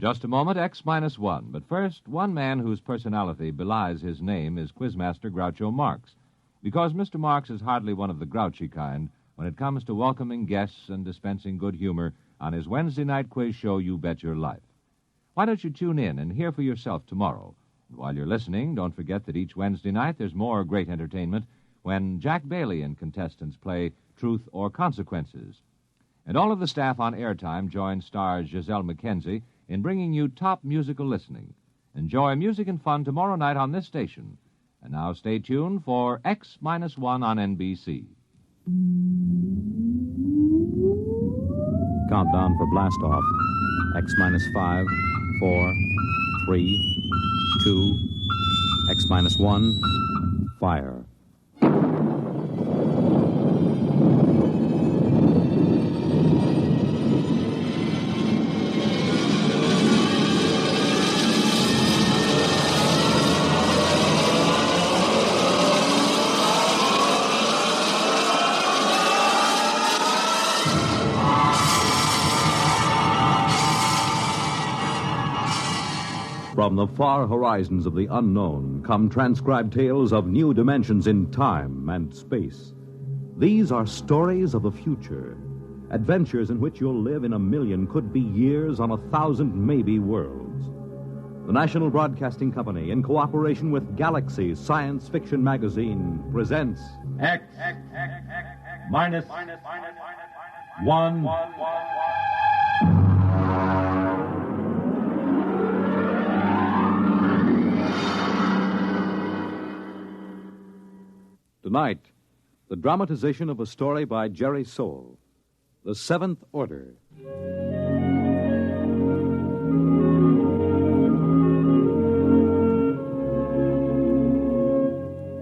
just a moment, X-1. But first, one man whose personality belies his name is Quizmaster Groucho Marx. Because Mr. Marx is hardly one of the grouchy kind when it comes to welcoming guests and dispensing good humor on his Wednesday night quiz show, You Bet Your Life. Why don't you tune in and hear for yourself tomorrow? And while you're listening, don't forget that each Wednesday night there's more great entertainment when Jack Bailey and contestants play Truth or Consequences. And all of the staff on Airtime join stars Giselle McKenzie in bringing you top musical listening. Enjoy music and fun tomorrow night on this station. And now stay tuned for X-1 on NBC. Countdown for blast off. X-5, 4, 3, 2, X-1, fire. From the far horizons of the unknown come transcribed tales of new dimensions in time and space. These are stories of the future, adventures in which you'll live in a million, could be years, on 1,000 maybe worlds. The National Broadcasting Company, in cooperation with Galaxy Science Fiction Magazine, presents X minus one. Tonight, the dramatization of a story by Jerry Soule, The Seventh Order.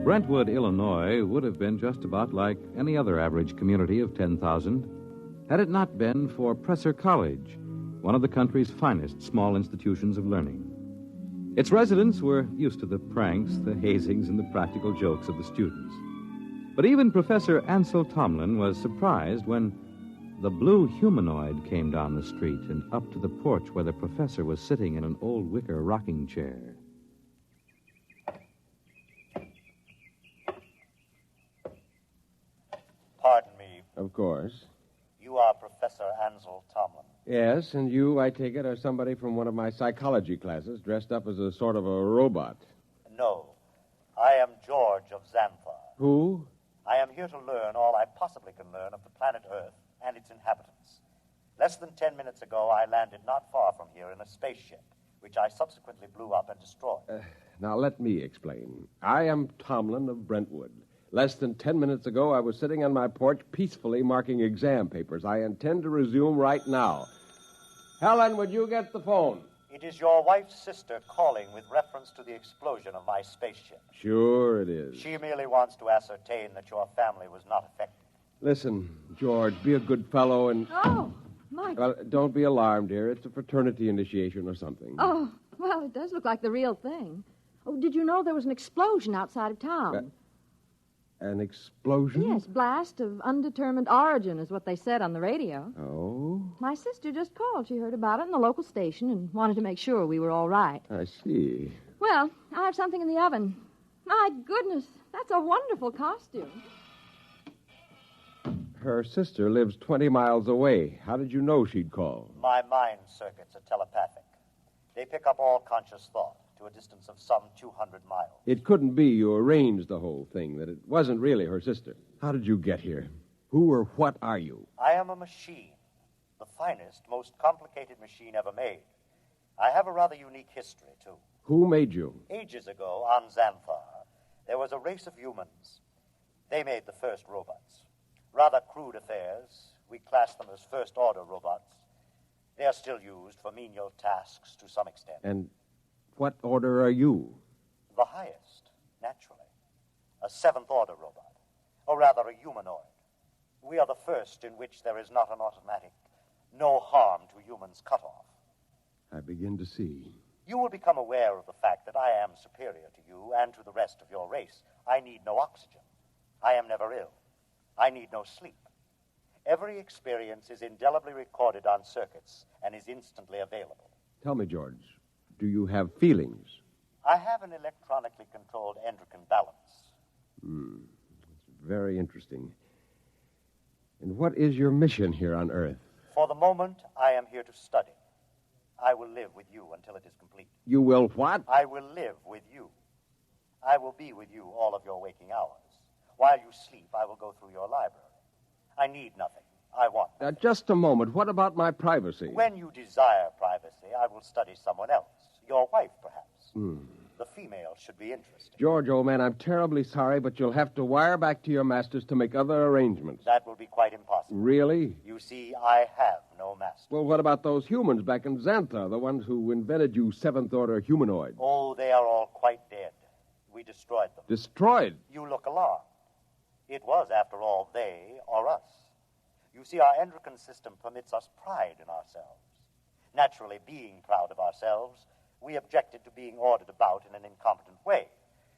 Brentwood, Illinois, would have been just about like any other average community of 10,000 had it not been for Presser College, one of the country's finest small institutions of learning. Its residents were used to the pranks, the hazings, and the practical jokes of the students. But even Professor Ansel Tomlin was surprised when the blue humanoid came down the street and up to the porch where the professor was sitting in an old wicker rocking chair. Pardon me. Of course. You are Professor Ansel Tomlin. Yes, and you, I take it, are somebody from one of my psychology classes dressed up as a sort of a robot. No. I am George of Xanthar. Who? I am here to learn all I possibly can learn of the planet Earth and its inhabitants. Less than 10 minutes ago, I landed not far from here in a spaceship, which I subsequently blew up and destroyed. Now, let me explain. I am Tomlin of Brentwood. Less than 10 minutes ago, I was sitting on my porch peacefully marking exam papers. I intend to resume right now. Helen, would you get the phone? It is your wife's sister calling with reference to the explosion of my spaceship. Sure it is. She merely wants to ascertain that your family was not affected. Listen, George, be a good fellow and... Oh, my... Well, don't be alarmed, dear. It's a fraternity initiation or something. Oh, well, it does look like the real thing. Oh, did you know there was an explosion outside of town? An explosion? Yes, blast of undetermined origin is what they said on the radio. Oh? My sister just called. She heard about it in the local station and wanted to make sure we were all right. I see. Well, I have something in the oven. My goodness, that's a wonderful costume. Her sister lives 20 miles away. How did you know she'd call? My mind circuits are telepathic. They pick up all conscious thought to a distance of some 200 miles. It couldn't be you arranged the whole thing, that it wasn't really her sister. How did you get here? Who or what are you? I am a machine, the finest, most complicated machine ever made. I have a rather unique history, too. Who made you? Ages ago, on Xanthar, there was a race of humans. They made the first robots. Rather crude affairs. We class them as first-order robots. They are still used for menial tasks to some extent. And what order are you? The highest, naturally. A seventh-order robot. Or rather, a humanoid. We are the first in which there is not an automatic, no harm to humans cutoff. I begin to see. You will become aware of the fact that I am superior to you and to the rest of your race. I need no oxygen. I am never ill. I need no sleep. Every experience is indelibly recorded on circuits and is instantly available. Tell me, George, do you have feelings? I have an electronically controlled endocrine balance. It's very interesting. And what is your mission here on Earth? For the moment, I am here to study. I will live with you until it is complete. You will what? I will live with you. I will be with you all of your waking hours. While you sleep, I will go through your library. I need nothing. I want nothing. Just a moment. What about my privacy? When you desire privacy, I will study someone else. Your wife, perhaps. The female should be interesting. George, old man, I'm terribly sorry, but you'll have to wire back to your masters to make other arrangements. That will be quite impossible. Really? You see, I have no master. Well, what about those humans back in Xantha, the ones who invented you seventh-order humanoid? Oh, they are all quite dead. We destroyed them. Destroyed? You look alarmed. It was, after all, they or us. You see, our endocrine system permits us pride in ourselves. Naturally, being proud of ourselves, we objected to being ordered about in an incompetent way.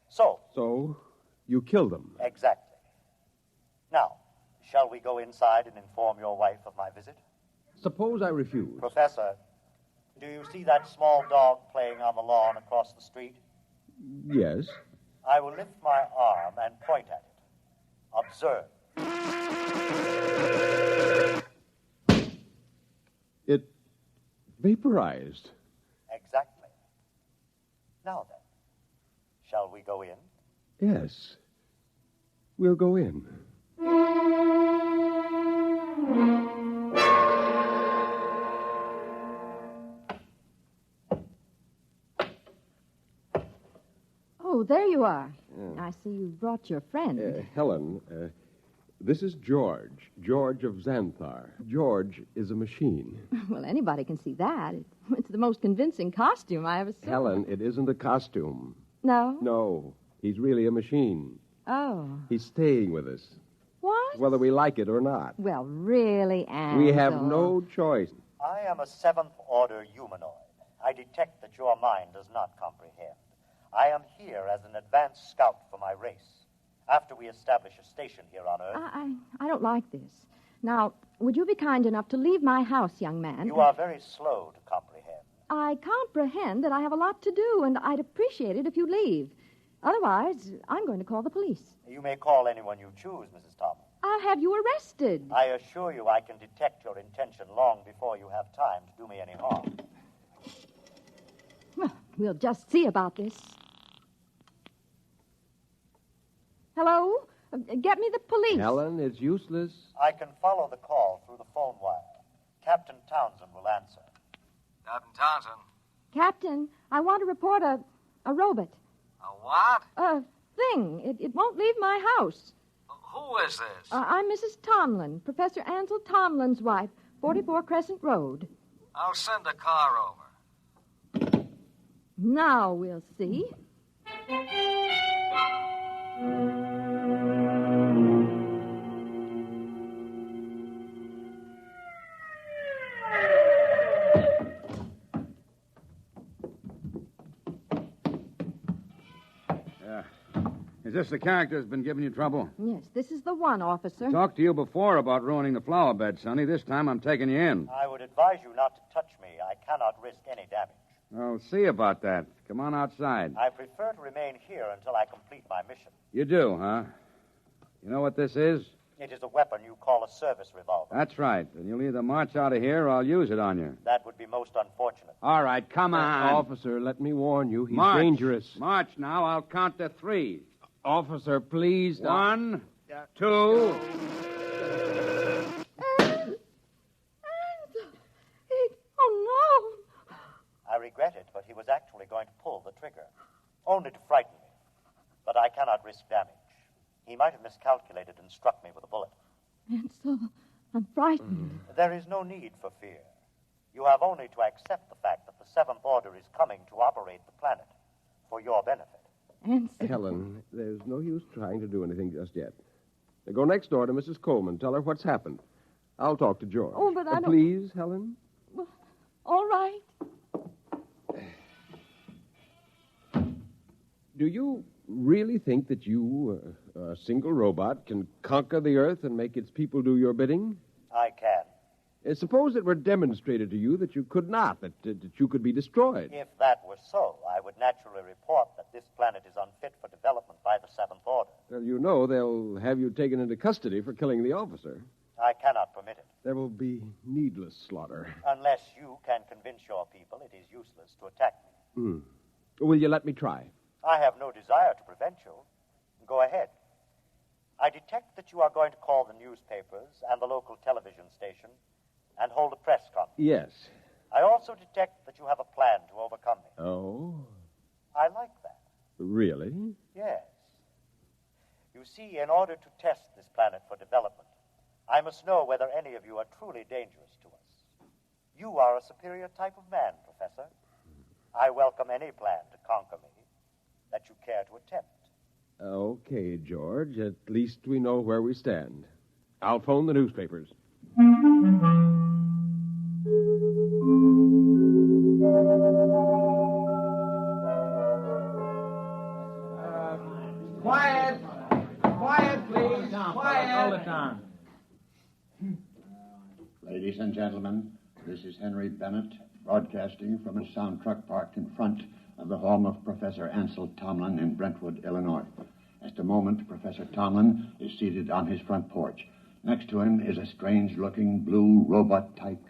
So, you killed them? Exactly. Now, shall we go inside and inform your wife of my visit? Suppose I refuse. Professor, do you see that small dog playing on the lawn across the street? Yes. I will lift my arm and point at it. Observe. It vaporized. Exactly. Now then, shall we go in? Yes. We'll go in. Oh, there you are. I see you brought your friend. Helen, this is George. George of Xanthar. George is a machine. Well, anybody can see that. It's the most convincing costume I ever saw. Helen, it isn't a costume. No? No, he's really a machine. Oh. He's staying with us, What? whether we like it or not. Well, really, Ansel. We have no choice. I am a seventh-order humanoid. I detect that your mind does not comprehend. I am here as an advanced scout for my race. After we establish a station here on Earth... I don't like this. Now, would you be kind enough to leave my house, young man? You are very slow to comprehend. I comprehend that I have a lot to do, and I'd appreciate it if you leave. Otherwise, I'm going to call the police. You may call anyone you choose, Mrs. Thomas. I'll have you arrested. I assure you I can detect your intention long before you have time to do me any harm. Well, we'll just see about this. Hello? Get me the police. Helen, it's useless. I can follow the call through the phone wire. Captain Townsend will answer. Captain Townsend. Captain, I want to report a robot. A what? A thing. It won't leave my house. Who is this? I'm Mrs. Tomlin, Professor Ansel Tomlin's wife, 44 Crescent Road. I'll send a car over. Now we'll see. Is this the character that's been giving you trouble? Yes, this is the one, officer. Talked to you before about ruining the flower bed, Sonny. This time I'm taking you in. I would advise you not to touch me. I cannot risk any damage. I'll see about that. Come on outside. I prefer to remain here until I complete my mission. You do, huh? You know what this is? It is a weapon you call a service revolver. That's right. And you'll either march out of here or I'll use it on you. That would be most unfortunate. All right, come on. Officer, let me warn you. He's March. dangerous. March now. I'll count to 3. Officer, please. 1, 2. Oh, no. I regret it, but he was actually going to pull the trigger. Only to frighten me. But I cannot risk damage. He might have miscalculated and struck me with a bullet. Ansel, I'm frightened. There is no need for fear. You have only to accept the fact that the Seventh Order is coming to operate the planet for your benefit. Ansel. Helen, there's no use trying to do anything just yet. Now go next door to Mrs. Coleman. Tell her what's happened. I'll talk to George. Oh, but I don't... Please, Helen? Well, all right. Do you really think that you, a single robot, can conquer the Earth and make its people do your bidding? I can. Suppose it were demonstrated to you that you could not, that you could be destroyed. If that were so, I would naturally report that this planet is unfit for development by the Seventh Order. Well, you know they'll have you taken into custody for killing the officer. I cannot permit it. There will be needless slaughter. Unless you can convince your people it is useless to attack me. Will you let me try? I have no desire to prevent you. Go ahead. I detect that you are going to call the newspapers and the local television station and hold a press conference. Yes. I also detect that you have a plan to overcome me. Oh? I like that. Really? Yes. You see, in order to test this planet for development, I must know whether any of you are truly dangerous to us. You are a superior type of man, Professor. I welcome any plan to conquer me that you care to attempt. Okay, George. At least we know where we stand. I'll phone the newspapers. Quiet! Quiet, please! Quiet! Hold it down. Ladies and gentlemen, this is Henry Bennett, broadcasting from a sound truck parked in front of the home of Professor Ansel Tomlin in Brentwood, Illinois. At the moment, Professor Tomlin is seated on his front porch. Next to him is a strange-looking blue robot-type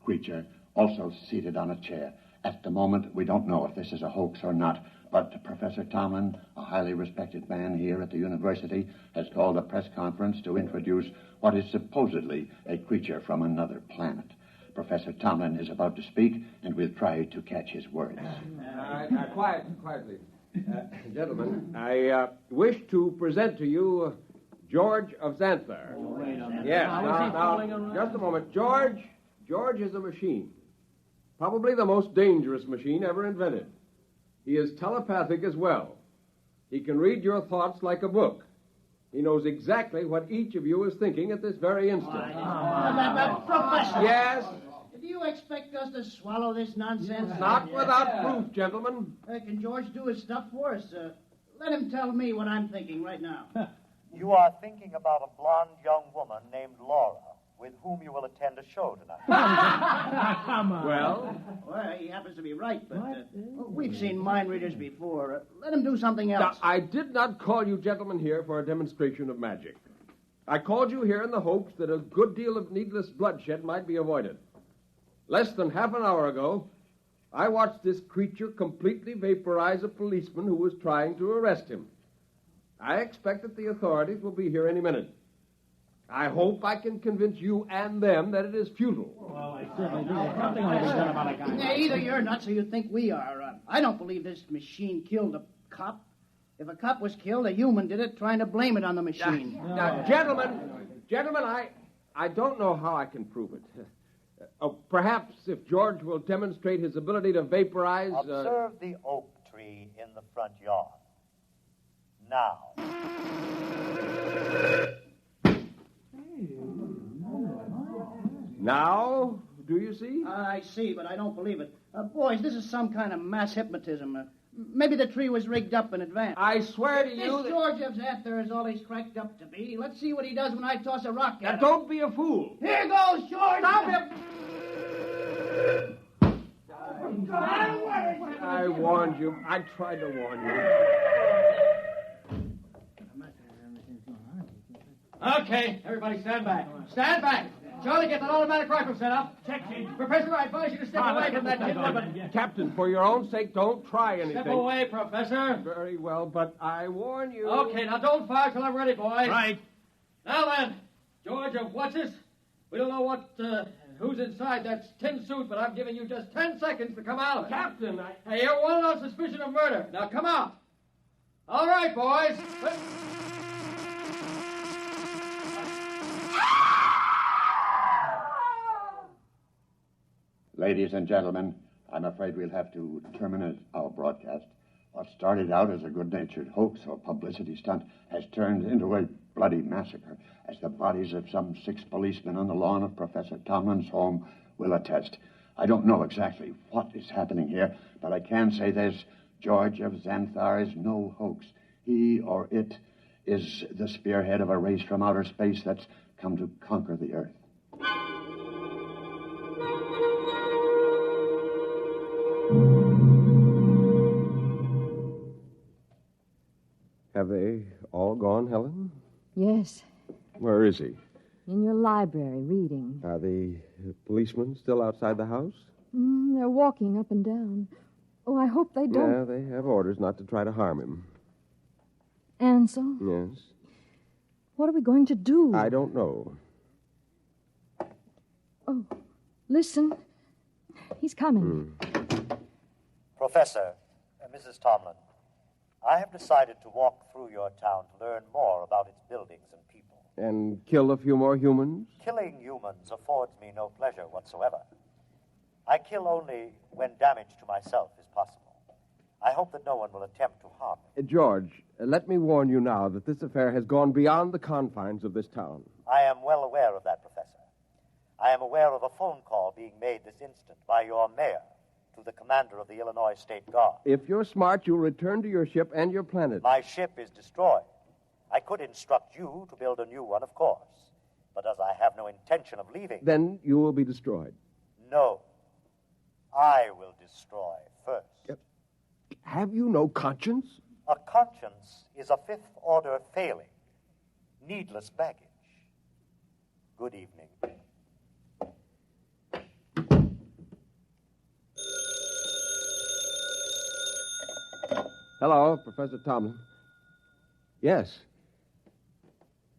creature, also seated on a chair. At the moment, we don't know if this is a hoax or not, but Professor Tomlin, a highly respected man here at the university, has called a press conference to introduce what is supposedly a creature from another planet. Professor Tomlin is about to speak, and we'll try to catch his words. Quietly. Gentlemen, I wish to present to you George of Xanthar. Yes, now, just a moment. George is a machine. Probably the most dangerous machine ever invented. He is telepathic as well. He can read your thoughts like a book. He knows exactly what each of you is thinking at this very instant. Professor! Yes? Do you expect us to swallow this nonsense? Not without proof, gentlemen. Can George do his stuff for us? Let him tell me what I'm thinking right now. You are thinking about a blonde young woman named Laura, with whom you will attend a show tonight. Come on. Well, he happens to be right, but we've seen mind readers before. Let him do something else. now, I did not call you gentlemen here for a demonstration of magic. I called you here in the hopes that a good deal of needless bloodshed might be avoided. Less than half an hour ago, I watched this creature completely vaporize a policeman who was trying to arrest him. I expect that the authorities will be here any minute. I hope I can convince you and them that it is futile. Well, I certainly do. Something ought to be done about a guy. Either you're nuts or you think we are. I don't believe this machine killed a cop. If a cop was killed, a human did it, trying to blame it on the machine. Now, gentlemen, I don't know how I can prove it. Perhaps if George will demonstrate his ability to vaporize... Observe the oak tree in the front yard. Now. Now, do you see? I see, but I don't believe it. Boys, this is some kind of mass hypnotism. Maybe the tree was rigged up in advance. I swear to you... This George of Xanthar is all he's cracked up to be. Let's see what he does when I toss a rock at him. Don't be a fool. Here goes, George! Stop him! I warned you. I tried to warn you. Okay, everybody stand back. Stand back. Charlie, get that automatic rifle set up. Check, Professor, I advise you to step away from that kid. Captain, for your own sake, don't try anything. Step away, Professor. Very well, but I warn you. Okay, now don't fire till I'm ready, boys. Right. Now then, George of What's-This? We don't know who's inside that tin suit, but I'm giving you just 10 seconds to come out of it. Captain, Hey, you're wanted on suspicion of murder. Now come out. All right, boys. Ladies and gentlemen, I'm afraid we'll have to terminate our broadcast. What started out as a good-natured hoax or publicity stunt has turned into a bloody massacre, as the bodies of some 6 policemen on the lawn of Professor Tomlin's home will attest. I don't know exactly what is happening here, but I can say this: George of Xanthar is no hoax. He or it is the spearhead of a race from outer space that's come to conquer the Earth. Have they all gone, Helen? Yes, Where is he? in your library, reading. Are the policemen still outside the house? They're walking up and down. Oh, I hope they don't. Yeah, they have orders not to try to harm him. Ansel, Yes? what are we going to do? I don't know. Oh, listen. He's coming. Professor, Mrs. Tomlin, I have decided to walk through your town to learn more about its buildings and people. And kill a few more humans? Killing humans affords me no pleasure whatsoever. I kill only when damage to myself is possible. I hope that no one will attempt to harm me. George, let me warn you now that this affair has gone beyond the confines of this town. I am well aware of that, Professor. I am aware of a phone call being made this instant by your mayor to the commander of the Illinois State Guard. If you're smart, you'll return to your ship and your planet. My ship is destroyed. I could instruct you to build a new one, of course. But as I have no intention of leaving... Then you will be destroyed. No. I will destroy first. Have you no conscience? A conscience is a fifth-order failing. Needless baggage. Good evening. Hello, Professor Tomlin. Yes.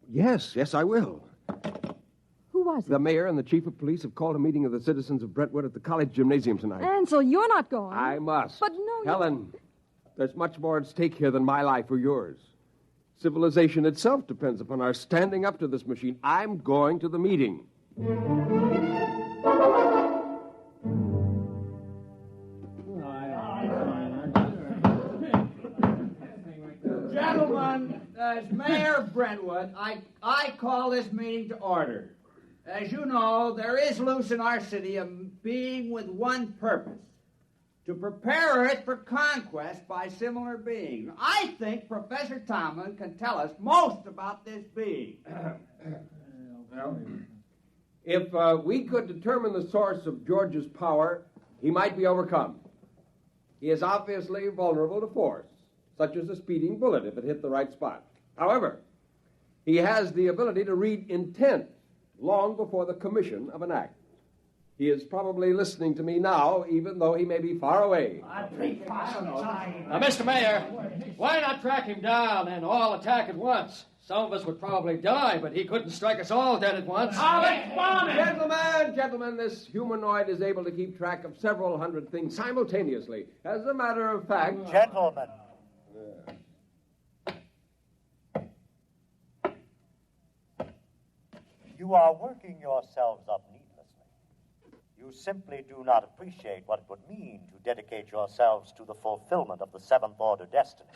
Yes, I will. Who was it? The mayor and the chief of police have called a meeting of the citizens of Brentwood at the college gymnasium tonight. Ansel, you're not going. I must. But no, Helen, there's much more at stake here than my life or yours. Civilization itself depends upon our standing up to this machine. I'm going to the meeting. Gentlemen, as mayor of Brentwood, I call this meeting to order. As you know, there is loose in our city a being with one purpose, to prepare it for conquest by similar beings. I think Professor Tomlin can tell us most about this being. If we could determine the source of George's power, he might be overcome. He is obviously vulnerable to force, such as a speeding bullet if it hit the right spot. However, he has the ability to read intent long before the commission of an act. He is probably listening to me now, even though he may be far away. Now, Mr. Mayor, why not track him down and all attack at once? Some of us would probably die, but he couldn't strike us all dead at once. Gentlemen, this humanoid is able to keep track of several hundred things simultaneously. As a matter of fact... Gentlemen. You are working yourselves up needlessly. You simply do not appreciate what it would mean to dedicate yourselves to the fulfillment of the seventh order destiny.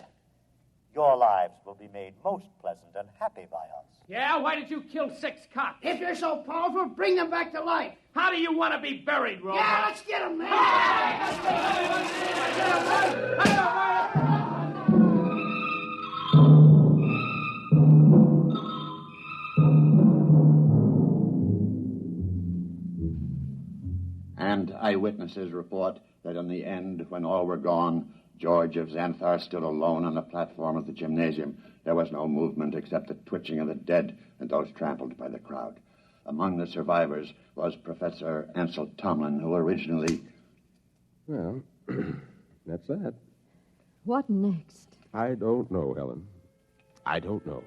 Your lives will be made most pleasant and happy by us. Yeah, why did you kill 6 cops? If you're so powerful, bring them back to life. How do you want to be buried, Robot? Yeah, let's get them, man. And eyewitnesses report that in the end, when all were gone, George of Xanthar stood alone on the platform of the gymnasium. There was no movement except the twitching of the dead and those trampled by the crowd. Among the survivors was Professor Ansel Tomlin, who originally... Well, that's that. What next? I don't know, Helen. I don't know.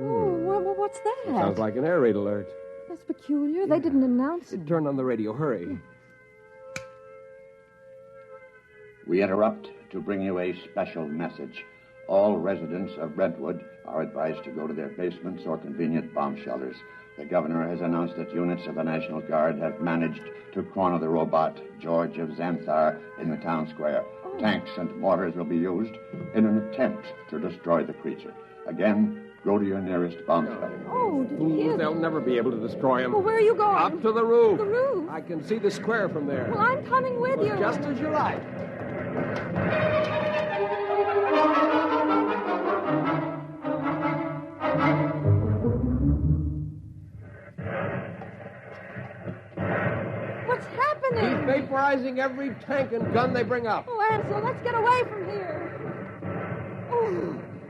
Oh, what's that? Sounds like an air raid alert. That's peculiar. They didn't announce it. Turn on the radio. Hurry. We interrupt to bring you a special message. All residents of Brentwood are advised to go to their basements or convenient bomb shelters. The governor has announced that units of the National Guard have managed to corner the robot, George of Xanthar, in the town square. Tanks and mortars will be used in an attempt to destroy the creature. Again, go to your nearest bomb shelter. Oh, did you hear that? They'll never be able to destroy him. Well, where are you going? Up to the roof. The roof? I can see the square from there. Well, I'm coming with you. Just as you like. What's happening? He's vaporizing every tank and gun they bring up. Oh, Ansel, let's get away from here. Oh,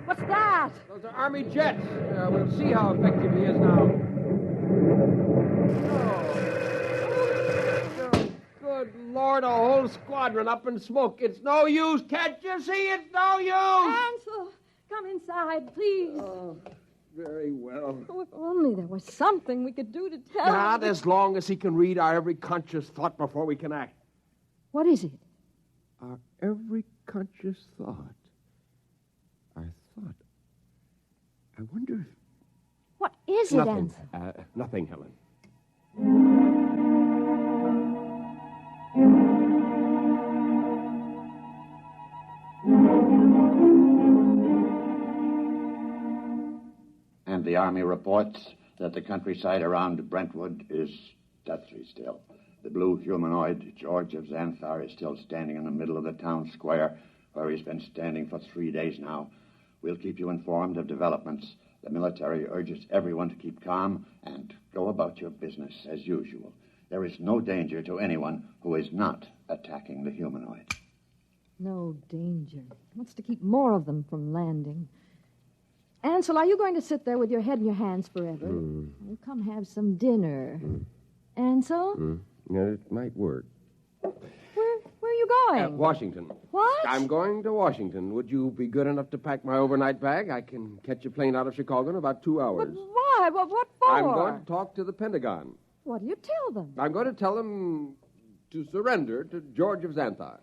What's that? Those are Army jets. We'll see how effective he is now. Oh, good Lord, a whole squadron up in smoke. It's no use. Can't you see? It's no use. Ansel, come inside, please. Oh, very well. Oh, if only there was something we could do to tell Not him. as long as he can read our every conscious thought before we can act. What is it? Our every conscious thought. Our thought. I wonder if... What is it, Nothing. Ansel? Nothing, Helen. And the Army reports that the countryside around Brentwood is deathly still. The blue humanoid, George of Xanthar, is still standing in the middle of the town square, where he's been standing for 3 days now. We'll keep you informed of developments. The military urges everyone to keep calm and go about your business as usual. There is no danger to anyone who is not attacking the humanoid. No danger. What's to keep more of them from landing? Ansel, are you going to sit there with your head in your hands forever? We'll come have some dinner. Ansel? Yeah, it might work. Where are you going? Washington. What? I'm going to Washington. Would you be good enough to pack my overnight bag? I can catch a plane out of Chicago in about 2 hours. But why? What for? I'm going to talk to the Pentagon. What do you tell them? I'm going to tell them to surrender to George of Xanthar.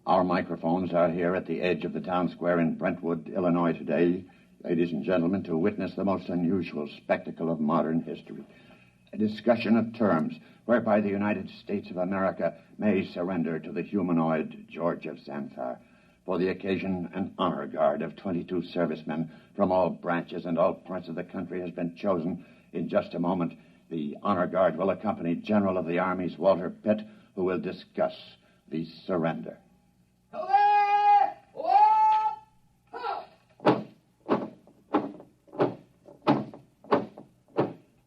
Our microphones are here at the edge of the town square in Brentwood, Illinois today, ladies and gentlemen, to witness the most unusual spectacle of modern history. A discussion of terms whereby the United States of America may surrender to the humanoid George of Xanthar. For the occasion, an honor guard of 22 servicemen from all branches and all parts of the country has been chosen. In just a moment, the honor guard will accompany General of the Army's Walter Pitt, who will discuss the surrender.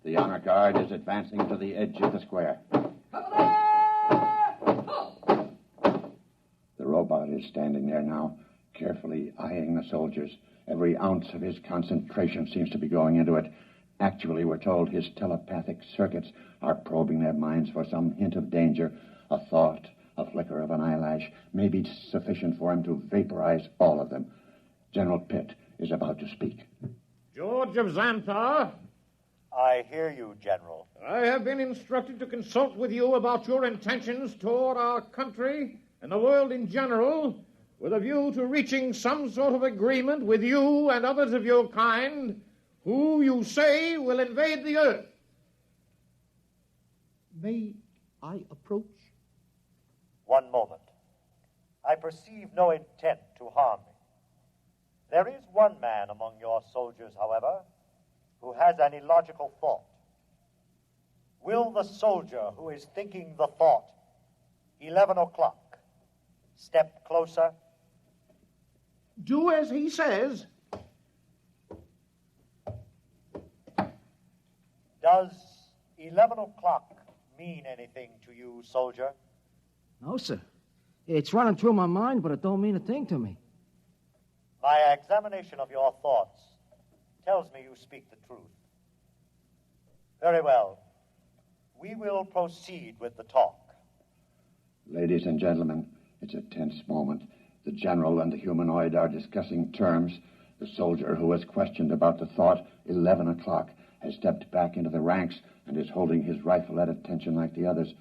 The honor guard is advancing to the edge of the square. The robot is standing there now, carefully eyeing the soldiers. Every ounce of his concentration seems to be going into it. Actually, we're told his telepathic circuits are probing their minds for some hint of danger. A thought, a flicker of an eyelash may be sufficient for him to vaporize all of them. General Pitt is about to speak. George of Xanthar, I hear you, General. I have been instructed to consult with you about your intentions toward our country and the world in general, with a view to reaching some sort of agreement with you and others of your kind who you say will invade the earth. May I approach? One moment. I perceive no intent to harm me. There is one man among your soldiers, however, who has an illogical thought. Will the soldier who is thinking the thought, 11 o'clock, step closer? Do as he says. Does 11 o'clock mean anything to you, soldier? No, sir. It's running through my mind, but it don't mean a thing to me. My examination of your thoughts tells me you speak the truth. Very well. We will proceed with the talk. Ladies and gentlemen, it's a tense moment. The general and the humanoid are discussing terms. The soldier who was questioned about the thought, 11 o'clock, has stepped back into the ranks and is holding his rifle at attention like the others.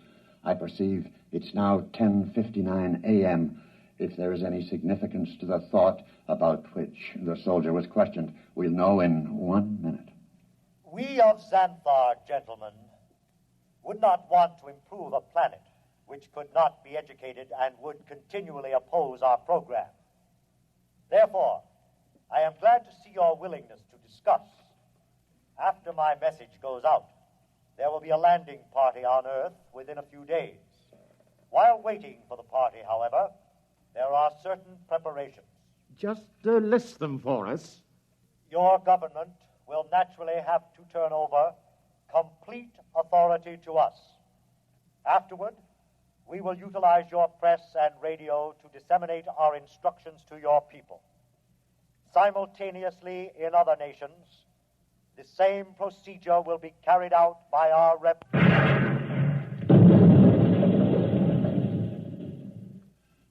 I perceive it's now 10:59 a.m. If there is any significance to the thought about which the soldier was questioned, we'll know in 1 minute. We of Xanthar, gentlemen, would not want to improve a planet which could not be educated and would continually oppose our program. Therefore, I am glad to see your willingness to discuss. After my message goes out, there will be a landing party on Earth within a few days. While waiting for the party, however, there are certain preparations. Just list them for us. Your government will naturally have to turn over complete authority to us. Afterward, we will utilize your press and radio to disseminate our instructions to your people. Simultaneously, in other nations, the same procedure will be carried out by our rep.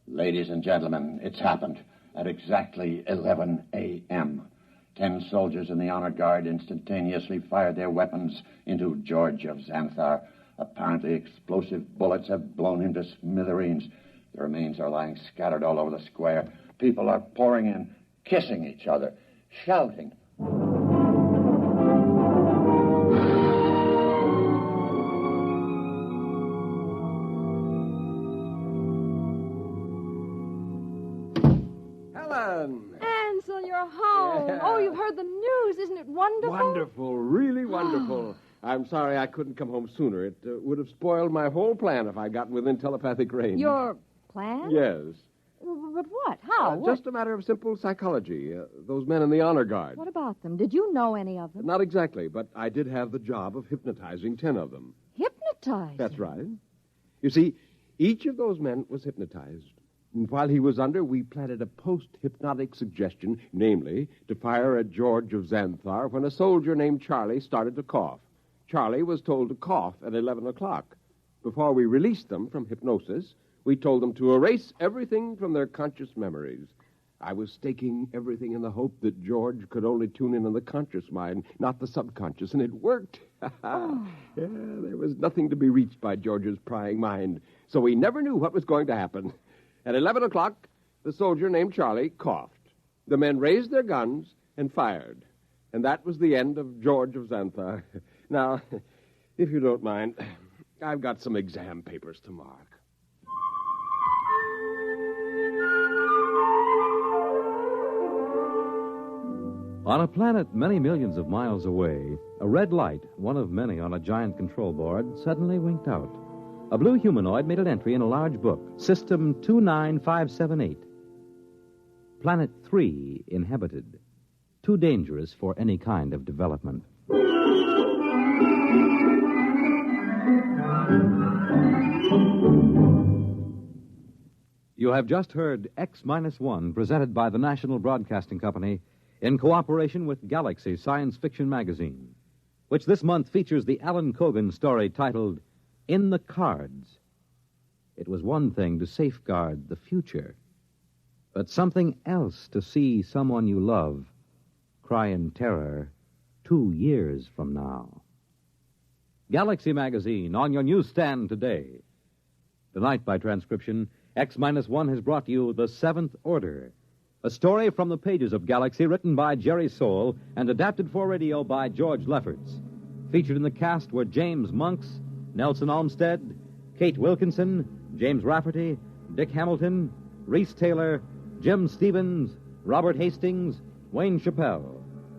Ladies and gentlemen, it's happened at exactly 11 a.m. 10 soldiers in the honor guard instantaneously fired their weapons into George of Xanthar. Apparently explosive bullets have blown him to smithereens. The remains are lying scattered all over the square. People are pouring in, kissing each other, shouting. Helen! Ansel, you're home. Yeah. Oh, you've heard the news. Isn't it wonderful? Wonderful, really wonderful. I'm sorry I couldn't come home sooner. It would have spoiled my whole plan if I'd gotten within telepathic range. Your plan? Yes. But what? How? What? Just a matter of simple psychology. Those men in the honor guard. What about them? Did you know any of them? Not exactly, but I did have the job of hypnotizing 10 of them. Hypnotized? That's right. You see, each of those men was hypnotized. And while he was under, we planted a post-hypnotic suggestion, namely, to fire at George of Xanthar when a soldier named Charlie started to cough. Charlie was told to cough at 11 o'clock. Before we released them from hypnosis, we told them to erase everything from their conscious memories. I was staking everything in the hope that George could only tune in on the conscious mind, not the subconscious, and it worked. Oh. Yeah, there was nothing to be reached by George's prying mind, so we never knew what was going to happen. At 11 o'clock, the soldier named Charlie coughed. The men raised their guns and fired. And that was the end of George of Xanthar. Now, if you don't mind, I've got some exam papers to mark. On a planet many millions of miles away, a red light, one of many on a giant control board, suddenly winked out. A blue humanoid made an entry in a large book, System 29578. Planet 3 inhabited. Too dangerous for any kind of development. You have just heard X-1, presented by the National Broadcasting Company in cooperation with Galaxy Science Fiction Magazine, which this month features the Alan Cogan story titled In the Cards. It was one thing to safeguard the future, but something else to see someone you love cry in terror 2 years from now. Galaxy Magazine on your newsstand today. Tonight, by transcription, X-1 has brought you The Seventh Order, a story from the pages of Galaxy written by Jerry Soule and adapted for radio by George Lefferts. Featured in the cast were James Monks, Nelson Olmsted, Kate Wilkinson, James Rafferty, Dick Hamilton, Reese Taylor, Jim Stevens, Robert Hastings, Wayne Chappelle.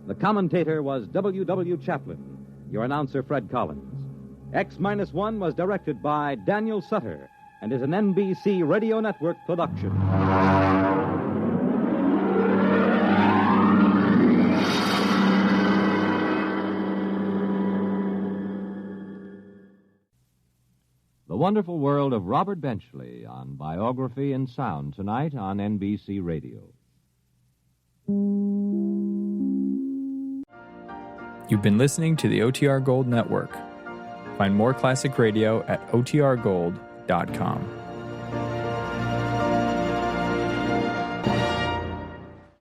The commentator was W.W. Chaplin. Your announcer, Fred Collins. X-1 was directed by Daniel Sutter and is an NBC Radio Network production. The Wonderful World of Robert Benchley on Biography and Sound tonight on NBC Radio. You've been listening to the OTR Gold Network. Find more classic radio at otrgold.com.